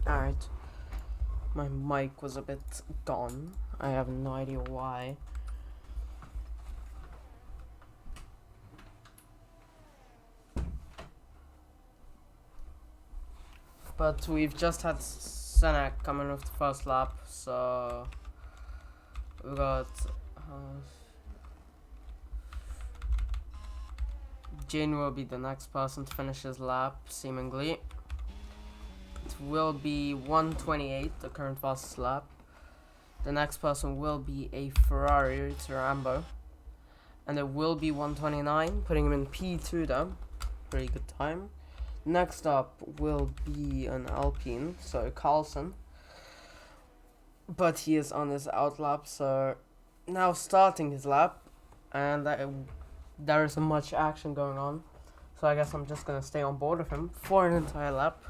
Alright. My mic was a bit gone. I have no idea why. But we've just had Senek coming with the first lap, so we got Jane will be the next person to finish his lap, seemingly. It will be 1:28, the current fastest lap. The next person will be a Ferrari, it's Rambo. And it will be 1:29, putting him in P2 though. Pretty good time. Next up will be an Alpine, so Carlson. But he is on his out lap, so now starting his lap. And there isn't much action going on. So I guess I'm just gonna stay on board with him for an entire lap.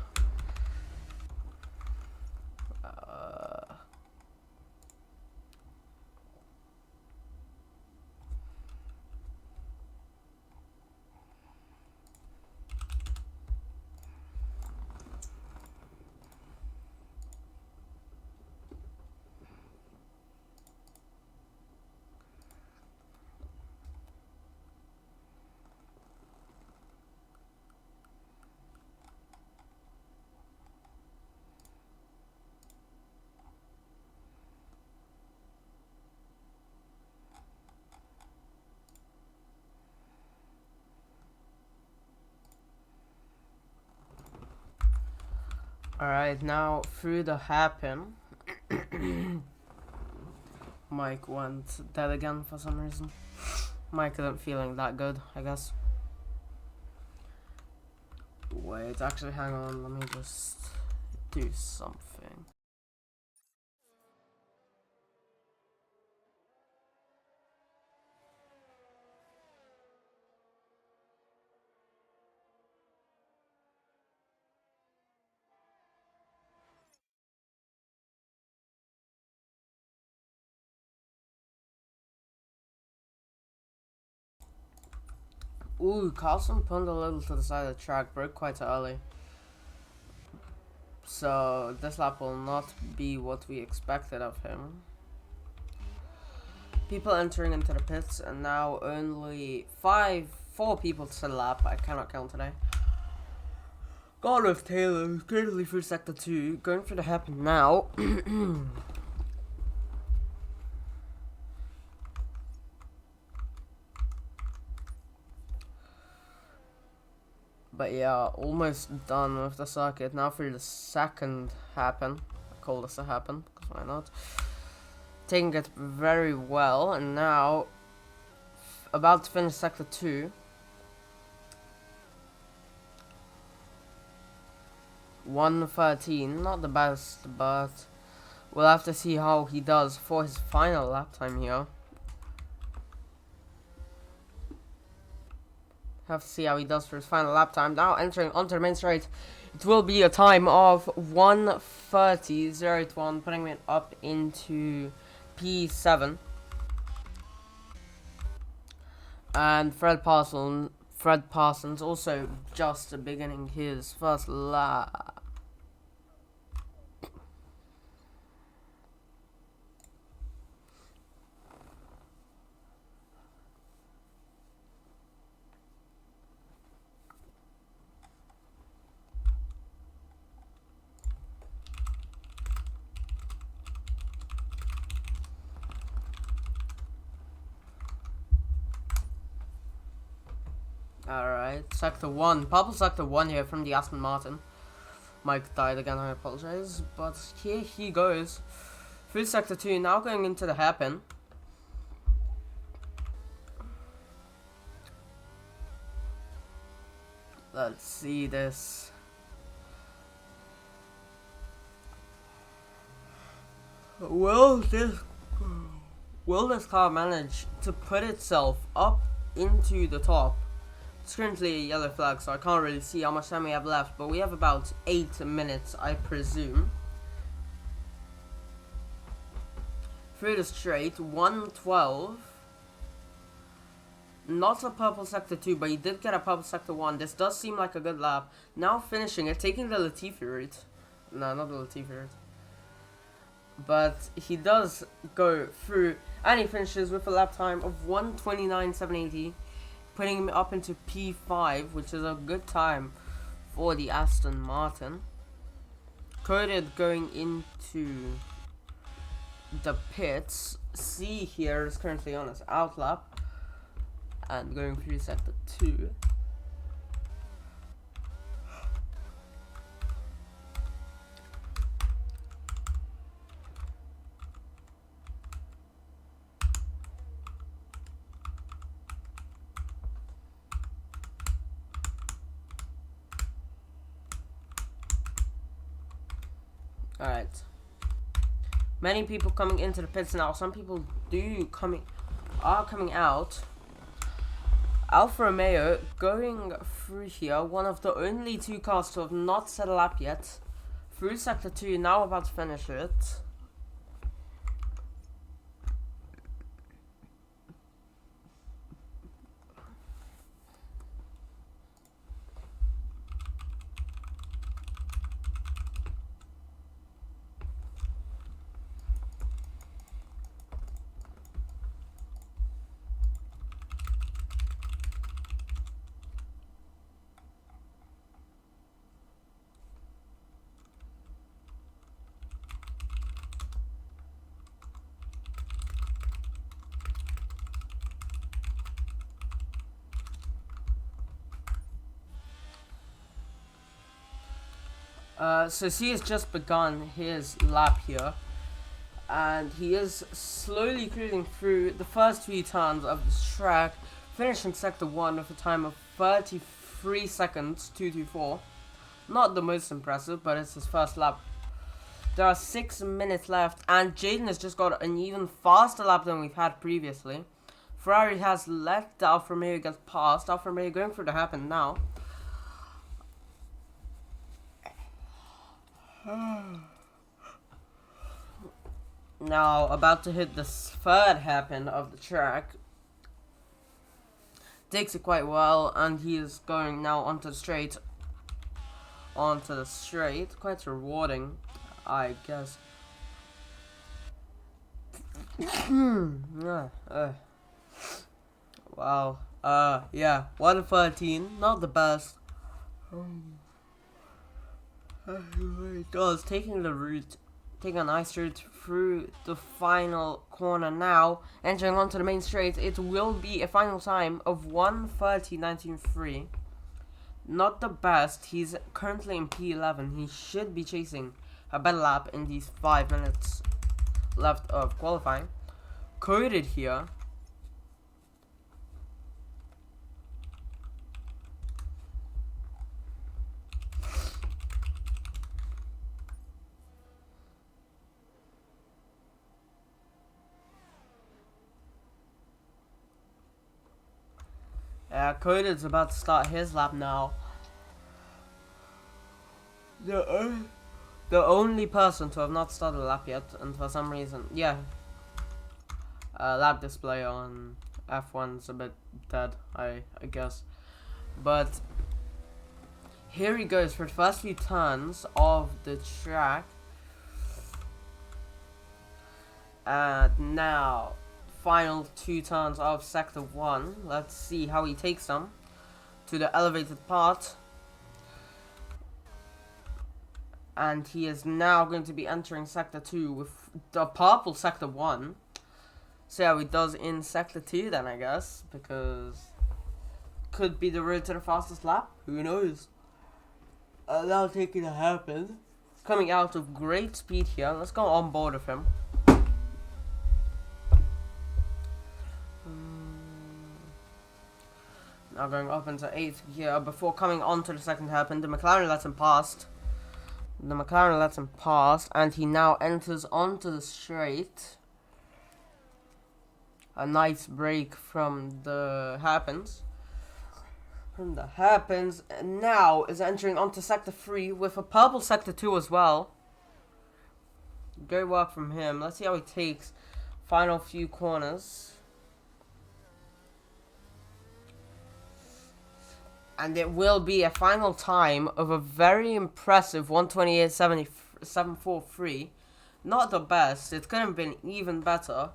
Alright, now through the hairpin. Mike went dead again for some reason. Mike isn't feeling that good, I guess. Wait, actually, hang on, let me just do something. Ooh, Carlson pulled a little to the side of the track, broke quite early. So this lap will not be what we expected of him. People entering into the pits, and now only 4 people to the lap. I cannot count today. Gone with Taylor, currently through sector 2, going for the hairpin now. But yeah, almost done with the circuit. Now for the second hairpin. I call this a hairpin, because why not? Taking it very well, and now about to finish sector 2. 1:13, not the best, but we'll have to see how he does for his final lap time here. Have to see how he does for his final lap time. Now entering onto the main straight, it will be a time of 1:30.01, putting it up into P7. And Fred Parsons also just beginning his first lap. Alright, sector 1. Purple sector 1 here from the Aston Martin. Mike died again, I apologize. But here he goes. Through sector 2, now going into the hairpin. Let's see this. Will this car manage to put itself up into the top? It's currently a yellow flag, so I can't really see how much time we have left, but we have about 8 minutes, I presume. Through the straight, 1:12. Not a purple sector 2, but he did get a purple sector 1. This does seem like a good lap. Now finishing it, taking the Latifi route. No, not the Latifi route. But he does go through, and he finishes with a lap time of 1:29.780, putting him up into P5, which is a good time for the Aston Martin. Coded going into the pits. C here is currently on his out lap and going through sector 2. Alright. Many people coming into the pits now. Some people are coming out. Alfa Romeo going through here. One of the only 2 cars to have not set a lap yet. Through sector 2, now about to finish it. So C has just begun his lap here, and he is slowly cruising through the first 3 turns of this track, finishing sector 1 with a time of 33 seconds 224. Not the most impressive, but it's his first lap. There are 6 minutes left, and Jaden has just got an even faster lap than we've had previously. Ferrari has let the Alfa Romeo get past. Alfa Romeo going through the hairpin now. Now about to hit the 3rd hairpin of the track. Takes it quite well, and he is going now onto the straight. Quite rewarding, I guess. Wow. Yeah, 1:13, not the best. It does, taking a nice route through the final corner now, entering onto the main straight. It will be a final time of 1:30.19.3. Not the best. He's currently in P11. He should be chasing a better lap in these 5 minutes left of qualifying. Coded here. Coded's about to start his lap now. The only person to have not started a lap yet, and for some reason, yeah. Lap display on F1's a bit dead, I guess. But here he goes for the first few turns of the track. And now, final 2 turns of sector 1. Let's see how he takes them to the elevated part. And he is now going to be entering sector 2 with the purple sector 1. See how he does in sector 2 then, I guess, because could be the road to the fastest lap. Who knows? That'll take it to happen. Coming out of great speed here. Let's go on board with him. Now going up into 8th here before coming onto the second hairpin. The McLaren lets him past. And he now enters onto the straight. A nice break from the hairpins. And now is entering onto sector 3 with a purple sector 2 as well. Great work from him. Let's see how he takes final few corners. And it will be a final time of a very impressive 128.743. Not the best. It could have been even better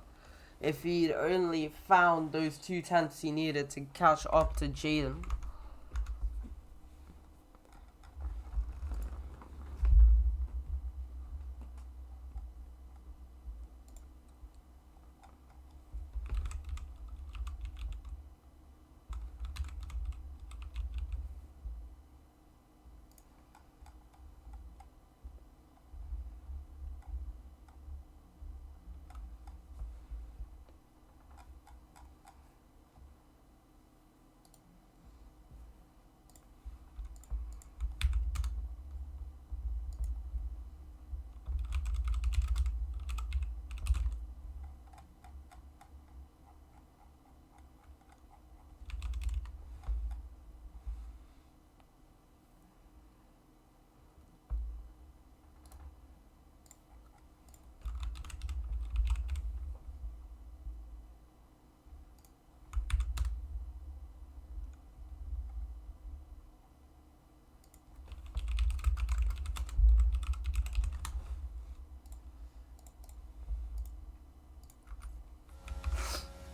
if he'd only found those 2 tenths he needed to catch up to Jaden.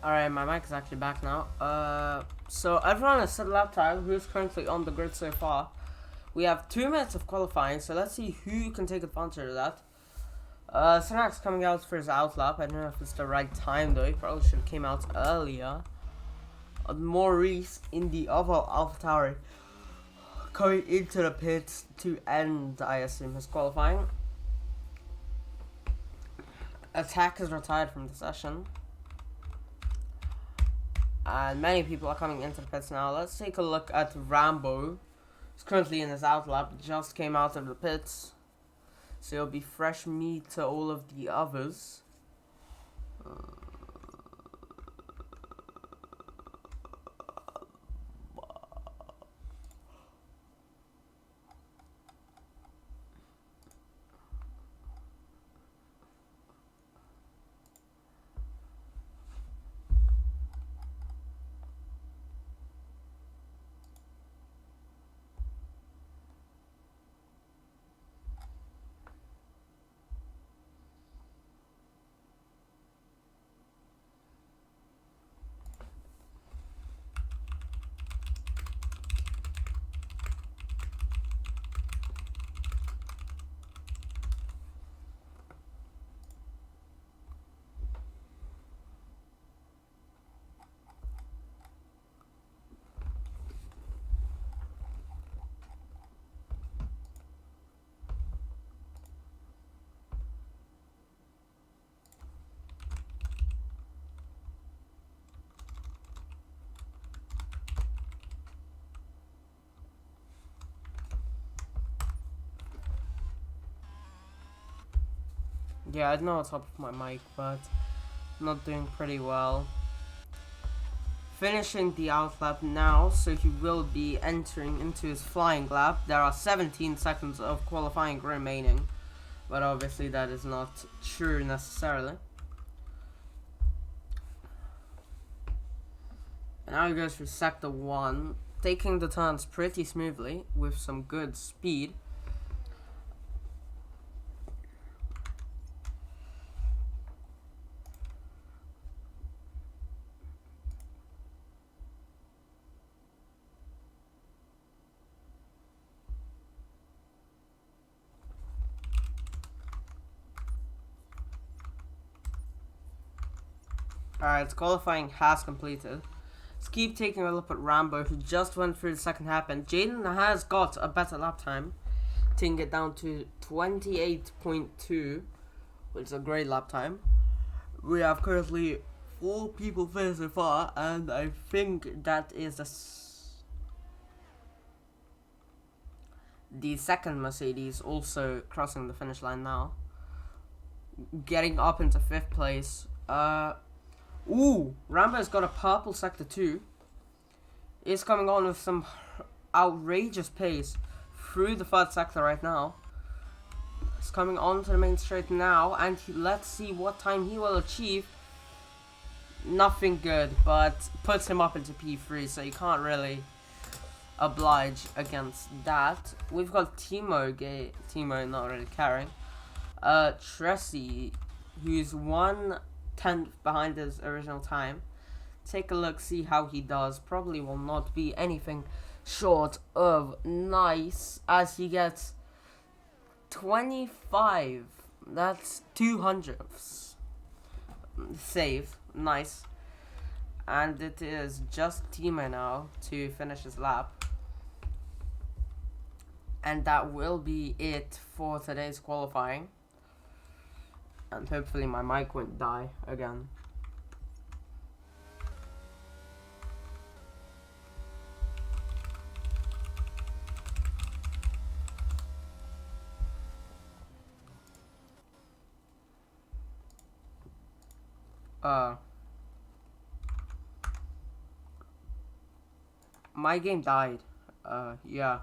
Alright, my mic is actually back now. So everyone has set lap time who's currently on the grid so far. We have 2 minutes of qualifying, so let's see who can take advantage of that. Sinak's coming out for his out lap. I don't know if it's the right time though. He probably should have came out earlier. Maurice in the other AlphaTauri coming into the pits to end, I assume, his qualifying. Attack is retired from the session. And many people are coming into the pits now. Let's take a look at Rambo. He's currently in his out lap. Just came out of the pits. So it'll be fresh meat to all of the others. Yeah, I know it's up with my mic, but I'm not doing pretty well. Finishing the out lap now, so he will be entering into his flying lap. There are 17 seconds of qualifying remaining, but obviously that is not true necessarily. And now he goes through sector 1, taking the turns pretty smoothly with some good speed. Alright, qualifying has completed. Let's keep taking a look at Rambo, who just went through the second half, and Jaden has got a better lap time, taking it down to 28.2, which is a great lap time. We have currently 4 people finished so far, and I think that is the second Mercedes also crossing the finish line now, getting up into 5th place. Ooh, Rambo's got a purple sector 2. He's coming on with some outrageous pace through the 3rd sector right now. He's coming on to the main straight now, and let's see what time he will achieve. Nothing good, but puts him up into P3, so you can't really oblige against that. We've got Timo not really caring. Tressie, who's 1/10 behind his original time. Take a look, see how he does. Probably will not be anything short of nice, as he gets 25. That's 200ths. Save. Nice. And it is just Timo now to finish his lap. And that will be it for today's qualifying. And hopefully my mic won't die again. My game died. Yeah.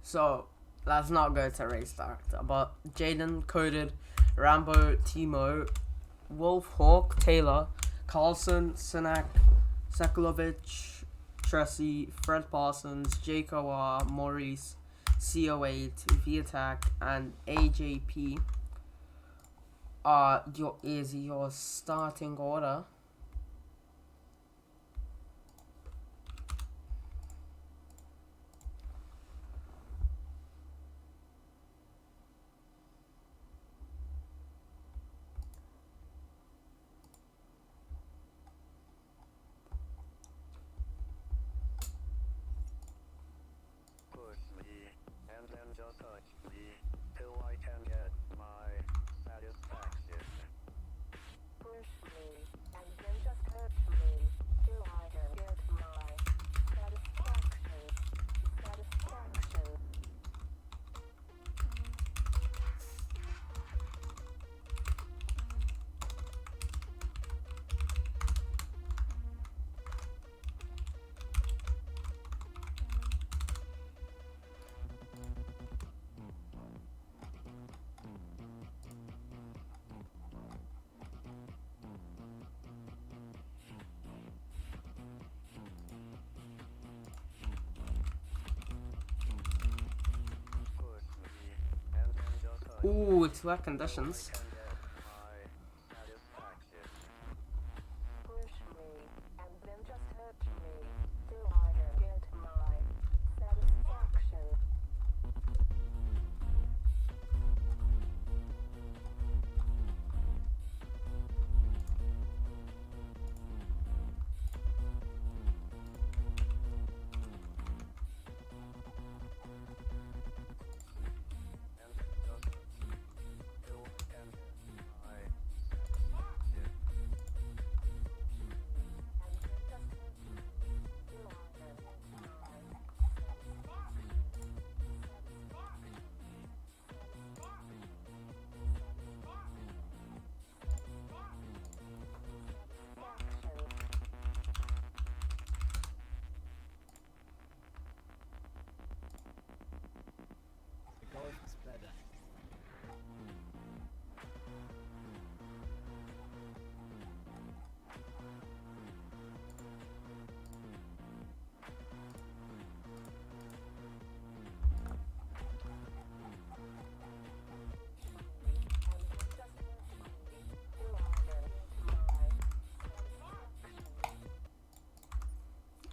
So, let's not go to race director. But Jaden, Coded, Rambo, Timo, Wolf, Hawk, Taylor, Carlson, Sinak, Sekulovic, Tressie, Fred Parsons, Jake OR, Maurice, CO8, V-Attack, and AJP is your starting order. Ooh, it's wet conditions.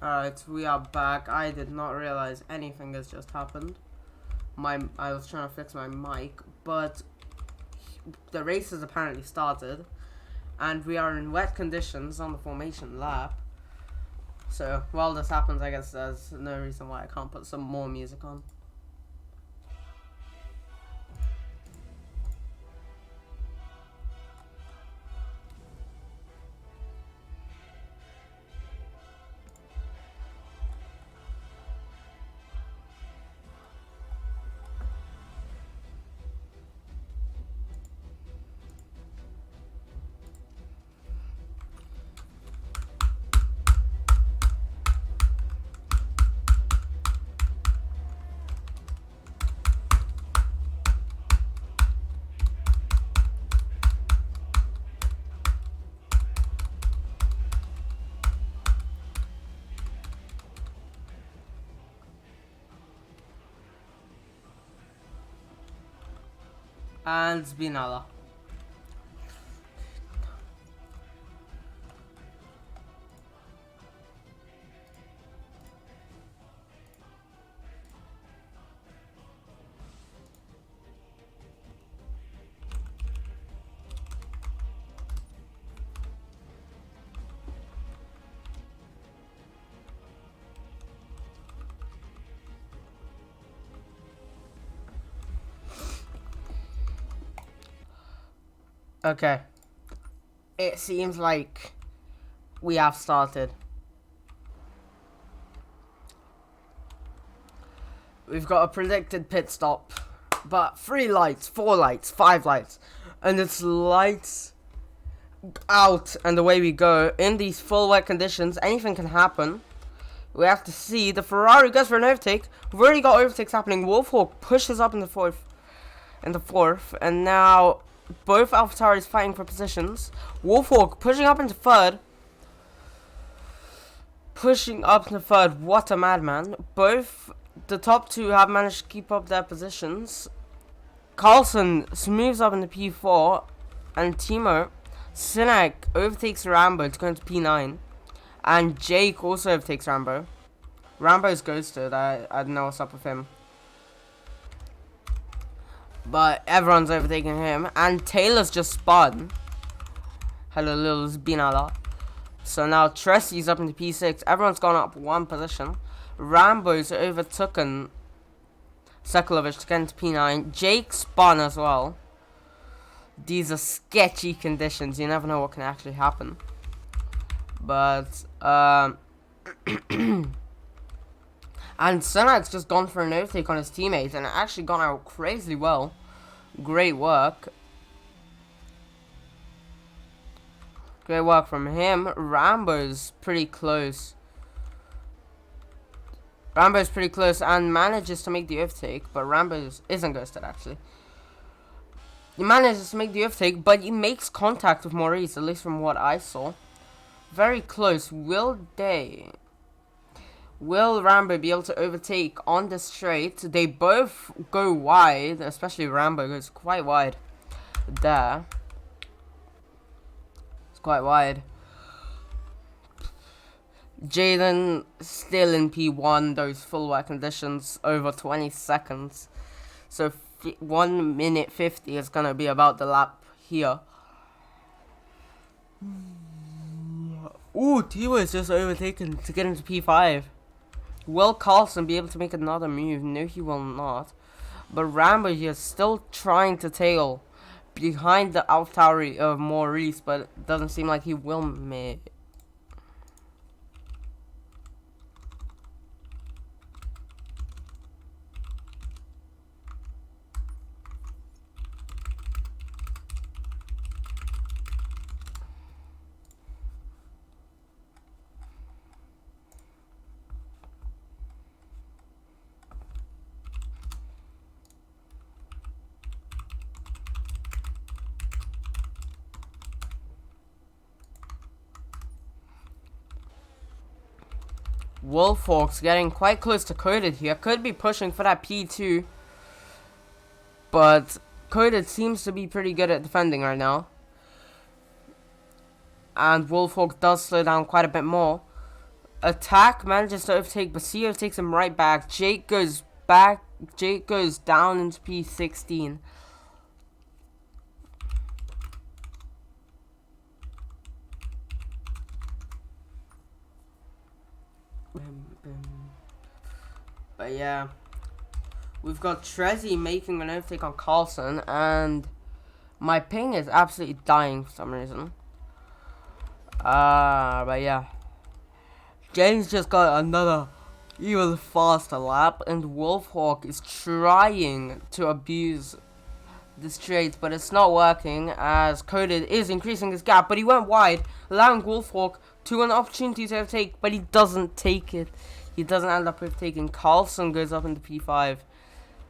Alright, we are back. I did not realize anything has just happened. I was trying to fix my mic, but the race has apparently started, and we are in wet conditions on the formation lap. So while this happens, I guess there's no reason why I can't put some more music on. And Spinella. Okay. It seems like we have started. We've got a predicted pit stop, but 3 lights, 4 lights, 5 lights, and it's lights out and away we go. In these full wet conditions, anything can happen. We have to see. The Ferrari goes for an overtake. We've already got overtakes happening. Wolfhawk pushes up in the fourth, and now both AlphaTauris fighting for positions. Wolfhawk pushing up into third. What a madman. Both the top two have managed to keep up their positions. Carlson moves up into P4, and Timo Sinek overtakes Rambo to go into P9, and Jake also overtakes Rambo. Rambo's ghosted. I don't know what's up with him, but everyone's overtaking him, and Taylor's just spun. Hello, little Binala. So now Tressy's up into P6. Everyone's gone up 1 position. Rambo's overtaken Sekulovic to get into P9. Jake spun as well. These are sketchy conditions. You never know what can actually happen. But, and Senak's just gone for an overtake on his teammates, and it actually gone out crazy well. Great work. Great work from him. Rambo's pretty close. And manages to make the overtake, but Rambo isn't ghosted actually. He manages to make the overtake, but he makes contact with Maurice, at least from what I saw. Very close. Will Rambo be able to overtake on the straight? They both go wide, especially Rambo goes quite wide there. It's quite wide. Jaden still in P1, those full wet conditions, over 20 seconds. So 1 minute 50 is going to be about the lap here. Ooh, Timo is just overtaken to get into P5. Will Carlson be able to make another move? No, he will not. But Rambo here is still trying to tail behind the AlphaTauri of Maurice, but it doesn't seem like he will make. Wolfhawk's getting quite close to Coded here. Could be pushing for that P2. But Coded seems to be pretty good at defending right now. And Wolfhawk does slow down quite a bit more. Attack manages to overtake, but C overtakes him right back. Jake goes down into P16. But yeah, we've got Trezzy making an overtake on Carlson, and my ping is absolutely dying for some reason. But yeah, James just got another even faster lap, and Wolfhawk is trying to abuse the straight, but it's not working as Coded is increasing his gap, but he went wide, allowing Wolfhawk to an opportunity to overtake, but he doesn't take it. He doesn't end up overtaking. Carlson goes up into P5,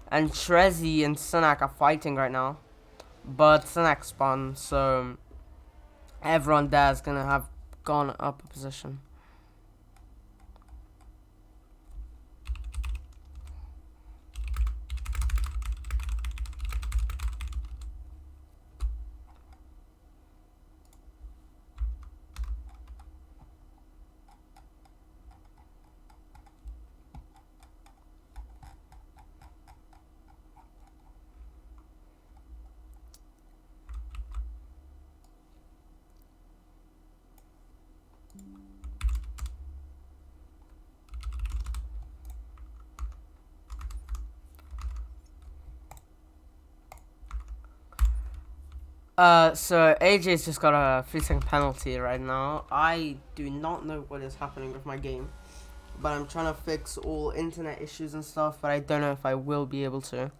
and Trezzy and Sinak are fighting right now, but Sinak spun, so everyone there is gonna have gone up a position. So AJ's just got a 3-second penalty right now. I do not know what is happening with my game, but I'm trying to fix all internet issues and stuff, but I don't know if I will be able to.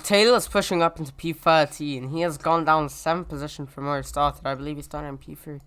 Taylor's pushing up into P13. He has gone down 7 position from where he started. I believe he started in P3.